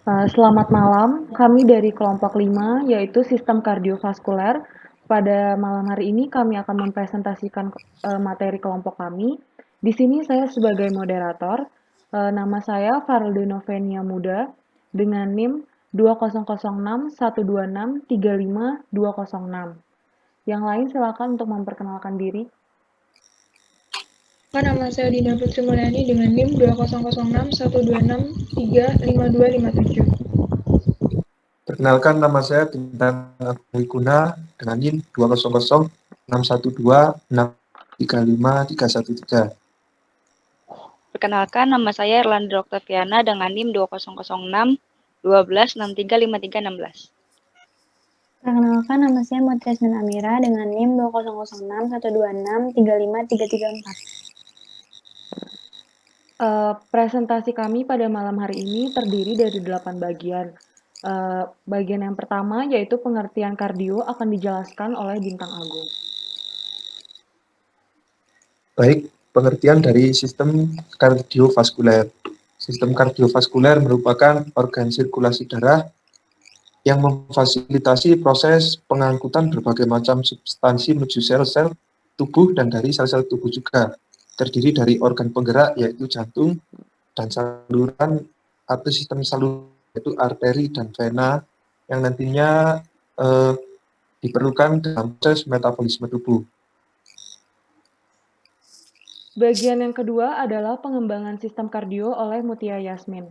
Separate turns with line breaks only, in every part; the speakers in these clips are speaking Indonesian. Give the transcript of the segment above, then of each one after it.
Selamat malam, kami dari kelompok 5, yaitu sistem kardiovaskuler. Pada malam hari ini kami akan mempresentasikan materi kelompok kami. Di sini saya sebagai moderator. Nama saya Faralde Novenia Muda dengan NIM 2006126353206. Yang lain silakan untuk memperkenalkan diri.
Nama saya Dina Putri Mulyani dengan NIM 2006126352257.
Perkenalkan, nama saya Bintang Agung Guna dengan NIM 200611236351313.
Perkenalkan, nama saya Erlandra Oktaviana dengan NIM 200612635316.
Perkenalkan, nama saya Mutriasmin Amira dengan NIM 2006126353334.
Presentasi kami pada malam hari ini terdiri dari 8 bagian. Bagian yang pertama yaitu pengertian kardio akan dijelaskan oleh Bintang Agung.
Baik, pengertian dari sistem kardiovaskuler. Sistem kardiovaskuler merupakan organ sirkulasi darah yang memfasilitasi proses pengangkutan berbagai macam substansi menuju sel-sel tubuh dan dari sel-sel tubuh juga. Terdiri dari organ penggerak yaitu jantung dan saluran atau sistem saluran yaitu arteri dan vena yang nantinya diperlukan dalam proses metabolisme tubuh.
Bagian yang kedua adalah pengembangan sistem kardio oleh Mutia Yasmin.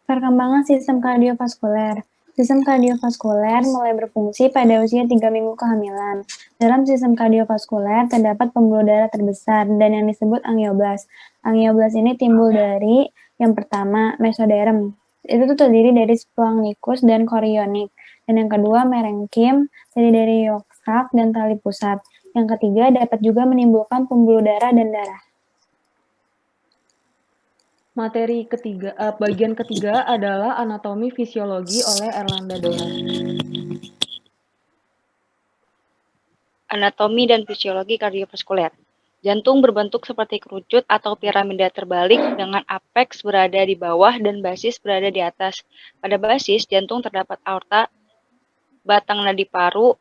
Perkembangan sistem kardiovaskuler. Sistem kardiovaskuler mulai berfungsi pada usia 3 minggu kehamilan. Dalam sistem kardiovaskuler terdapat pembuluh darah terbesar dan yang disebut angioblas. Angioblas ini timbul dari yang pertama, mesoderm. Itu tuh terdiri dari splagnicus dan chorionik. Dan yang kedua, merenkim, terdiri dari yolk sac dan tali pusat. Yang ketiga, dapat juga menimbulkan pembuluh darah dan darah.
Bagian ketiga adalah anatomi fisiologi oleh Erlanda Dora.
Anatomi dan fisiologi kardiovaskuler. Jantung berbentuk seperti kerucut atau piramida terbalik dengan apeks berada di bawah dan basis berada di atas. Pada basis, jantung terdapat aorta, batang nadi paru,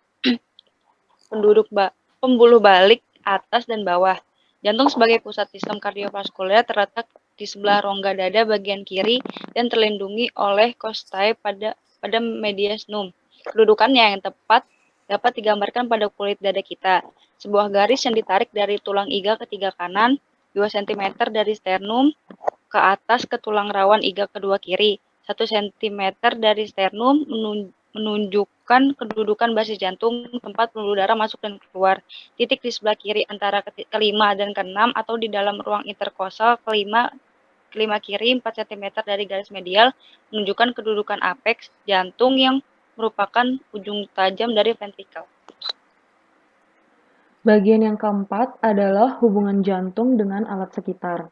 pembuluh balik atas dan bawah. Jantung sebagai pusat sistem kardiovaskuler terletak di sebelah rongga dada bagian kiri dan terlindungi oleh costae pada mediastinum. Kedudukannya yang tepat dapat digambarkan pada kulit dada kita. Sebuah garis yang ditarik dari tulang iga ketiga kanan 2 cm dari sternum ke atas ke tulang rawan iga kedua kiri. 1 cm dari sternum menunjukkan kedudukan basis jantung, tempat pembuluh darah masuk dan keluar. Titik di sebelah kiri antara kelima dan keenam atau di dalam ruang interkosal kelima kiri 4 cm dari garis medial menunjukkan kedudukan apeks jantung yang merupakan ujung tajam dari ventrikel.
Bagian yang keempat adalah hubungan jantung dengan alat sekitar.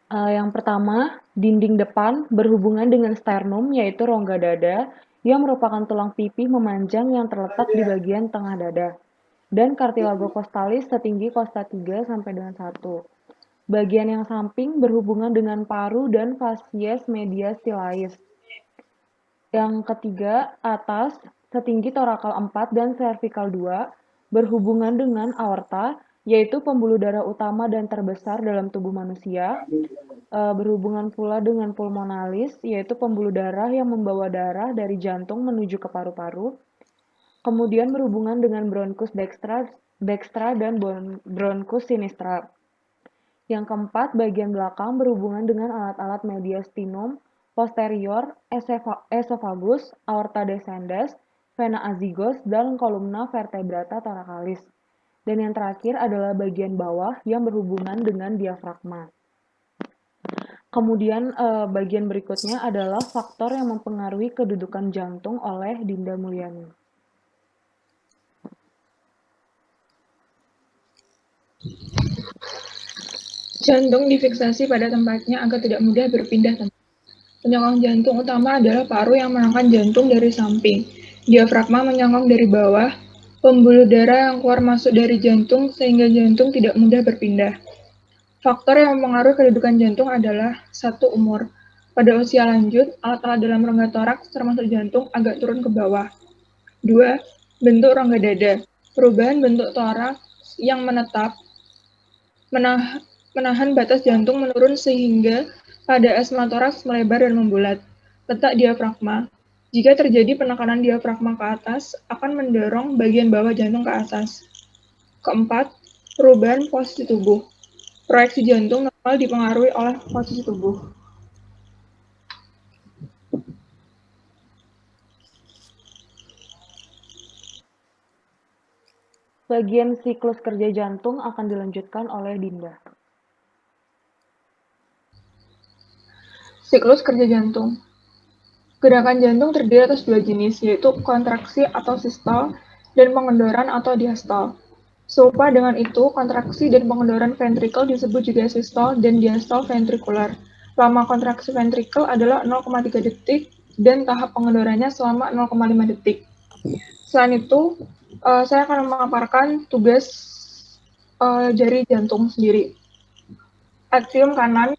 Yang pertama, dinding depan berhubungan dengan sternum, yaitu rongga dada, yang merupakan tulang pipih memanjang yang terletak di bagian tengah dada, dan cartilago costalis setinggi costa 3 sampai dengan 1. Bagian yang samping berhubungan dengan paru dan facies media stylius. Yang ketiga, atas, setinggi torakal 4 dan cervical 2, berhubungan dengan aorta, yaitu pembuluh darah utama dan terbesar dalam tubuh manusia. Berhubungan pula dengan pulmonalis, yaitu pembuluh darah yang membawa darah dari jantung menuju ke paru-paru. Kemudian berhubungan dengan bronchus dextra dan bronchus sinistra. Yang keempat, bagian belakang berhubungan dengan alat-alat mediastinum posterior, esophagus, aorta descendens, vena azygos, dan kolumna vertebrata thoracalis. Dan yang terakhir adalah bagian bawah yang berhubungan dengan diafragma. Kemudian bagian berikutnya adalah faktor yang mempengaruhi kedudukan jantung oleh Dinda Mulyani.
Jantung difiksasi pada tempatnya agar tidak mudah berpindah tempat. Penyokong jantung utama adalah paru yang menekan jantung dari samping. Diafragma menyokong dari bawah, pembuluh darah yang keluar masuk dari jantung sehingga jantung tidak mudah berpindah. Faktor yang mempengaruhi kedudukan jantung adalah 1. Umur. Pada usia lanjut, alat-alat dalam rongga toraks termasuk jantung agak turun ke bawah. 2. Bentuk rongga dada. Perubahan bentuk toraks yang menahan batas jantung menurun sehingga pada asma toraks melebar dan membulat. Letak diafragma. Jika terjadi penekanan diafragma ke atas, akan mendorong bagian bawah jantung ke atas. Keempat, perubahan posisi tubuh. Proyeksi jantung normal dipengaruhi oleh posisi tubuh.
Bagian siklus kerja jantung akan dilanjutkan oleh Dinda.
Siklus kerja jantung. Gerakan jantung terdiri atas 2 jenis, yaitu kontraksi atau sistol dan pengendoran atau diastol. Serupa dengan itu, kontraksi dan pengendoran ventrikel disebut juga sistol dan diastol ventrikular. Lama kontraksi ventrikel adalah 0,3 detik dan tahap pengendorannya selama 0,5 detik. Selain itu, saya akan memaparkan tugas jari jantung sendiri. Atrium kanan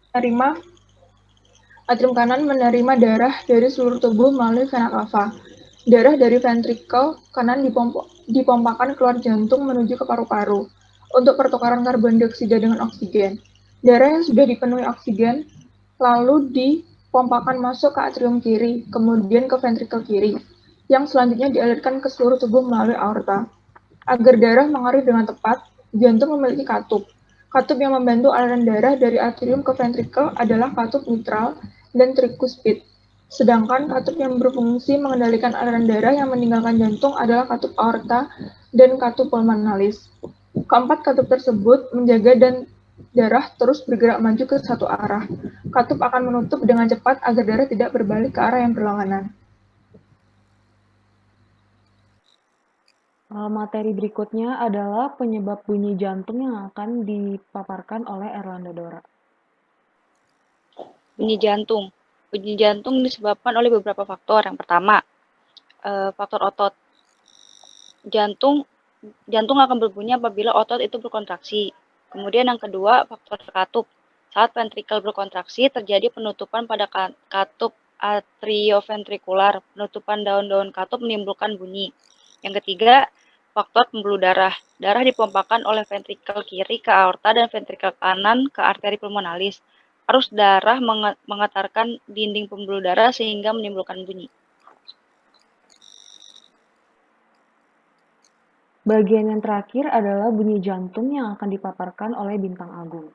menerima darah dari seluruh tubuh melalui vena cava. Darah dari ventrikel kanan dipompakan keluar jantung menuju ke paru-paru untuk pertukaran karbon dioksida dengan oksigen. Darah yang sudah dipenuhi oksigen lalu dipompakan masuk ke atrium kiri, kemudian ke ventrikel kiri, yang selanjutnya dialirkan ke seluruh tubuh melalui aorta. Agar darah mengalir dengan tepat, jantung memiliki katup. Katup yang membantu aliran darah dari atrium ke ventrikel adalah katup mitral dan trikuspid. Sedangkan katup yang berfungsi mengendalikan aliran darah yang meninggalkan jantung adalah katup aorta dan katup pulmonalis. Keempat katup tersebut menjaga dan darah terus bergerak maju ke satu arah. Katup akan menutup dengan cepat agar darah tidak berbalik ke arah yang berlawanan.
Materi berikutnya adalah penyebab bunyi jantung yang akan dipaparkan oleh Erlanda Dora.
Bunyi jantung. Bunyi jantung disebabkan oleh beberapa faktor. Yang pertama, faktor otot. Jantung akan berbunyi apabila otot itu berkontraksi. Kemudian yang kedua, faktor katup. Saat ventrikel berkontraksi, terjadi penutupan pada katup atrioventrikular. Penutupan daun-daun katup menimbulkan bunyi. Yang ketiga, faktor pembuluh darah. Darah dipompakan oleh ventrikel kiri ke aorta dan ventrikel kanan ke arteri pulmonalis. Arus darah menggetarkan dinding pembuluh darah sehingga menimbulkan bunyi.
Bagian yang terakhir adalah bunyi jantung yang akan dipaparkan oleh Bintang Agung.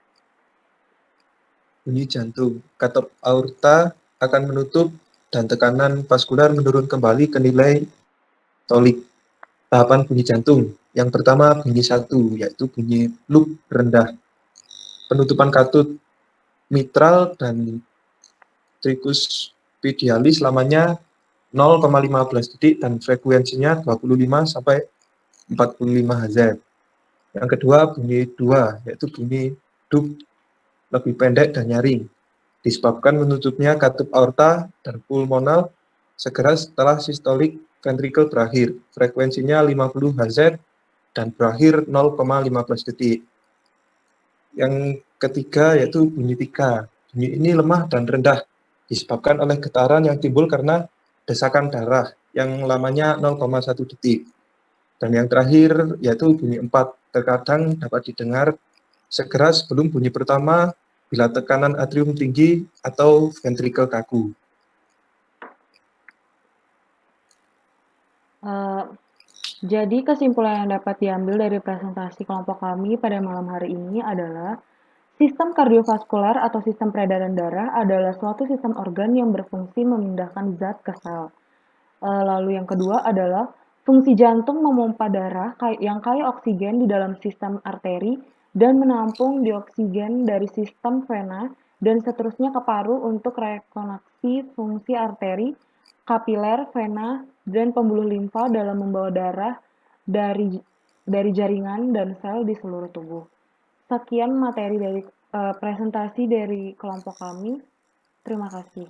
Bunyi jantung. Katup aorta akan menutup dan tekanan vaskular menurun kembali ke nilai tolik. Tahapan bunyi jantung. Yang pertama bunyi 1, yaitu bunyi loop rendah. Penutupan katup mitral dan trikuspedialis lamanya 0,15 detik dan frekuensinya 25 sampai 45 Hz. Yang kedua bunyi 2, yaitu bunyi dup lebih pendek dan nyaring. Disebabkan menutupnya katup aorta dan pulmonal segera setelah sistolik ventrikel berakhir. Frekuensinya 50 Hz dan berakhir 0,15 detik. Yang ketiga yaitu bunyi 3. Bunyi ini lemah dan rendah, disebabkan oleh getaran yang timbul karena desakan darah yang lamanya 0,1 detik. Dan yang terakhir yaitu bunyi 4. Terkadang dapat didengar segera sebelum bunyi pertama bila tekanan atrium tinggi atau ventrikel kaku.
Jadi kesimpulan yang dapat diambil dari presentasi kelompok kami pada malam hari ini adalah sistem kardiovaskular atau sistem peredaran darah adalah suatu sistem organ yang berfungsi memindahkan zat ke sel. Lalu yang kedua adalah fungsi jantung memompa darah yang kaya oksigen di dalam sistem arteri dan menampung dioksigen dari sistem vena dan seterusnya ke paru untuk rekoneksi fungsi arteri, kapiler, vena, dan pembuluh limfa dalam membawa darah dari jaringan dan sel di seluruh tubuh. Sekian materi dari presentasi dari kelompok kami. Terima kasih.